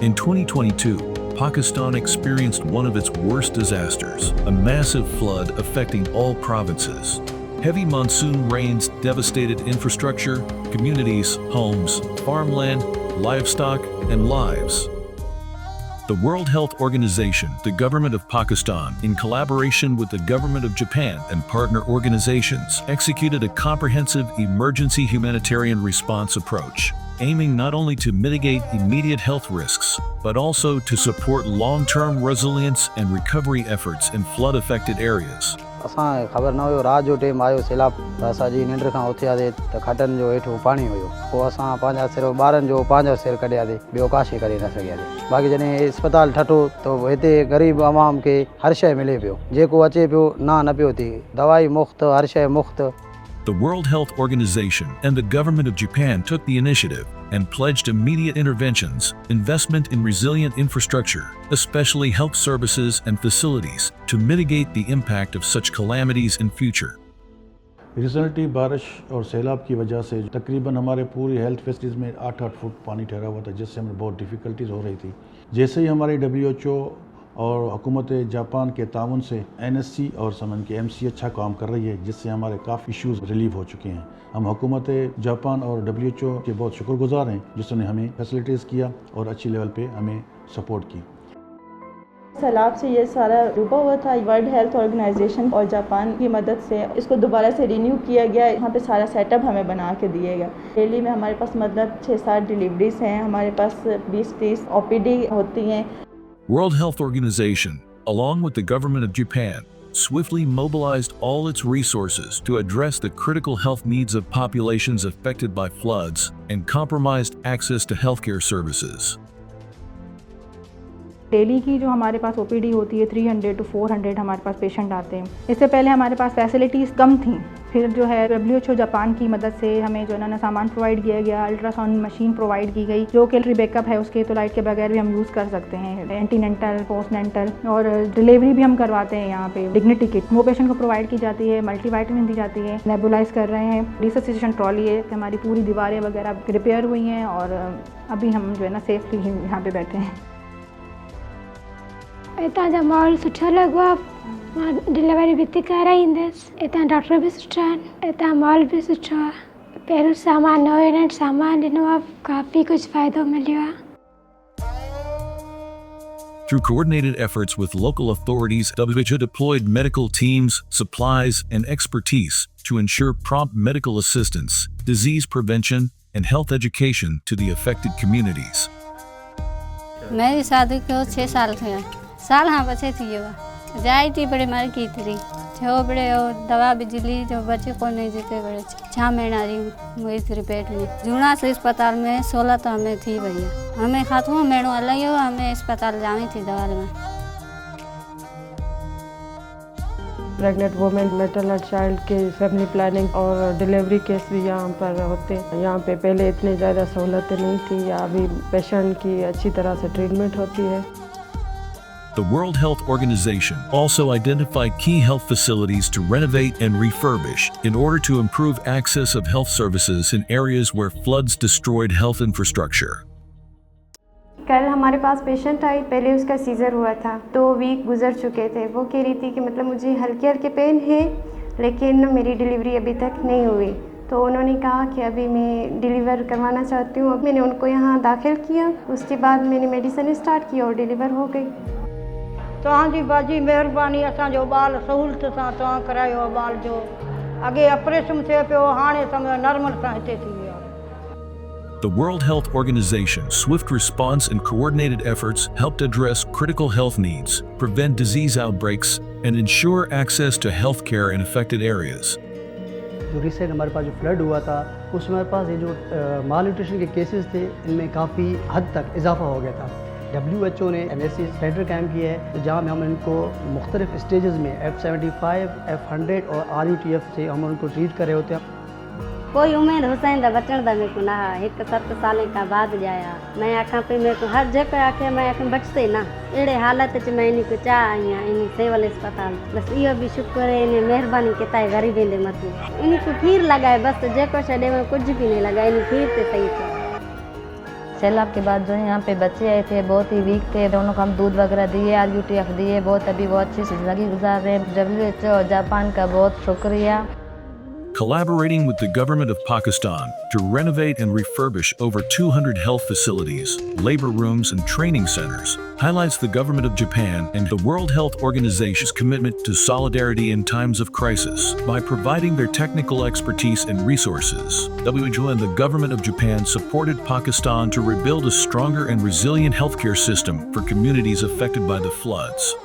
In 2022, Pakistan experienced one of its worst disasters, a massive flood affecting all provinces. Heavy monsoon rains devastated infrastructure, communities, homes, farmland, livestock, and lives. The World Health Organization, the government of Pakistan, in collaboration with the government of Japan and partner organizations, executed a comprehensive emergency humanitarian response approach, aiming not only to mitigate immediate health risks, but also to support long-term resilience and recovery efforts in flood-affected areas. असां ख़बर न हुयो रात जो time आयो सैलाब त असांजी निंड खां उथियासीं त खटनि जो हेठो पाणी हुयो पोइ असां पंहिंजा सिर्फ़ु ॿारनि जो पंहिंजो सिर कढियासीं ॿियो का शइ करे न सघियासीं बाक़ी जॾहिं इस्पताल ठठो त हिते ग़रीब आवाम खे हर शइ मिले पियो जेको अचे पियो न पियो थिए दवाई मुफ़्त हर शइ मुफ़्त. The World Health Organization and the government of Japan took the initiative and pledged immediate interventions, investment in resilient infrastructure, especially health services and facilities, to mitigate the impact of such calamities in future. Recently बारिश और सैलाब की वजह से तकरीबन हमारे पूरी health facilities में 8-8 फुट पानी ठहरा हुआ था, जिससे हमें बहुत डिफ़िकल्टीज़ हो रही थी. जैसे ही हमारी WHO और हुकूमत जापान के ताउन से NSC और समन के MC अच्छा काम कर रही है, जिससे हमारे काफ़ी इश्यूज़ रिलीव हो चुके हैं. हम हुकूमत जापान और WHO के बहुत शुक्रगुजार हैं जिसने हमें फैसिलिटीज़ किया और अच्छी लेवल पे हमें सपोर्ट की. सैलाब से ये सारा डूबा हुआ था. वर्ल्ड हेल्थ ऑर्गेनाइजेशन और जापान की मदद से इसको दोबारा से रिन्यू किया गया. यहाँ पे सारा सेटअप हमें बना के दिया गया. डेली में हमारे पास मतलब 6-7 डिलीवरीज हैं, हमारे पास 20-30 OPD होती हैं. World Health Organization, along with the government of Japan, swiftly mobilized all its resources to address the critical health needs of populations affected by floods and compromised access to healthcare services. Daily की जो हमारे पास OPD होती है 300 to 400 हमारे पास patient आते हैं. इससे पहले हमारे पास फैसिलिटीज़ कम थी. फिर जो है WHO जापान की मदद से हमें जो है ना सामान प्रोवाइड किया गया. अल्ट्रासाउंड मशीन प्रोवाइड की गई जो कि बैकअप है उसके, तो लाइट के बगैर भी हम यूज़ कर सकते हैं. एंटीनेंटल, पोस्टनेंटल और डिलीवरी भी हम करवाते हैं यहाँ पे. डिग्निटी किट वो पेशेंट को प्रोवाइड की जाती है. मल्टीवाइटामिन दी जाती है. नेबुलाइज कर रहे हैं. रिससिटेशन ट्रॉली है. हमारी पूरी दीवारें वगैरह रिपेयर हुई हैं और अभी हम जो है ना सेफली यहाँ पे बैठे हैं. इतना जो माहौल सुठो लॻो आहे. मां डिलीवरी बि थी कराईंदसि. इतां डॉक्टर बि सुठा आहिनि. इतां माहौल बि सुठो आहे. पहिरियों सामान नओं यूनिट सामान ॾिनो आहे. काफ़ी कुझु फ़ाइदो मिलियो आहे. Through coordinated efforts with local authorities, WHO deployed medical teams, supplies, and expertise to ensure prompt medical assistance, disease prevention, and health education to the affected communities. मेरी शादी को 6 साल थे. साल हाँ बचे थी ये जाई थी बड़े मार की थी जो बड़े दवा बिजली जो बच्चे को नहीं देते बड़े 6 महीना रही हुई थी पेट में. जूना से अस्पताल में 16 तो हमें थी भैया. हमें खातों मेड़ो अलग हो हमें अस्पताल जानी थी दवा में. प्रेग्नेंट वुमेन, मैटरनल चाइल्ड के फैमिली प्लानिंग और डिलीवरी केस भी यहाँ पर होते हैं. यहाँ पे पहले इतनी ज़्यादा सहूलतें नहीं थी. या अभी पेशेंट की अच्छी तरह से ट्रीटमेंट होती है. The World Health Organization also identified key health facilities to renovate and refurbish in order to improve access of health services in areas where floods destroyed health infrastructure. कल हमारे पास पेशेंट आई. पहले उसका सीज़र हुआ था. 2 week गुजर चुके थे. वो कह रही थी कि मतलब मुझे हल्के पेन है लेकिन मेरी डिलीवरी अभी तक नहीं हुई. तो उन्होंने कहा कि अभी मैं डिलीवर करवाना चाहती हूँ. मैंने उनको यहाँ दाखिल किया. उसके बाद मैंने मेडिसिन स्टार्ट की और डिलीवर हो गई. तव्हांजी बाजी महिरबानी. असांजो ॿारु सहूलियत सां तव्हां करायो. ॿार जो अॻे ऑपरेशन थिए पियो हाणे सम्झो नॉर्मल सां हिते थी वियो. The World Health Organization's swift response and coordinated efforts helped address critical health needs, prevent disease outbreaks, and ensure access to health care in affected areas. जो रिसेंट हमारे पास जो फ्लड हुआ था उसमें हमारे पास ये जो माल न्यूट्रिशन के केसेस थे इनमें काफ़ी हद तक इजाफा हो गया था. WHO ने NSC सेंटर कायम किया है जहाँ में हम इनको मुख्तलिफ स्टेजेस में F75, F100 और RUTF से हम उनको ट्रीट कर रहे होते हैं. कोई उम्र हुसैन दा बचण दा मेरे को ना 1-7 साल का बाद जाया. मैं आखा पे मेरे को हर जगह आखे मैं आखे बचते ना अड़े हालत च मैं इनको चा आई इन सिविल अस्पताल. बस इहो भी शुक्र है इन मेहरबानी के ताई गरीबी दे मत इनको खीर लगाए बस जेको छॾे में कुछ भी नहीं लगा. इन खीर ते सही थे. सैलाब के बाद जो है यहाँ पे बच्चे आए थे, बहुत ही वीक थे, दोनों को हम दूध वगैरह दिए, RUTF दिए, बहुत अभी वो अच्छी ज़िंदगी गुजार रहे हैं। WHO और जापान का बहुत शुक्रिया। Collaborating with the government of Pakistan to renovate and refurbish over 200 health facilities, labor rooms, and training centers highlights the government of Japan and the World Health Organization's commitment to solidarity in times of crisis. By providing their technical expertise and resources, WHO and the government of Japan supported Pakistan to rebuild a stronger and resilient healthcare system for communities affected by the floods.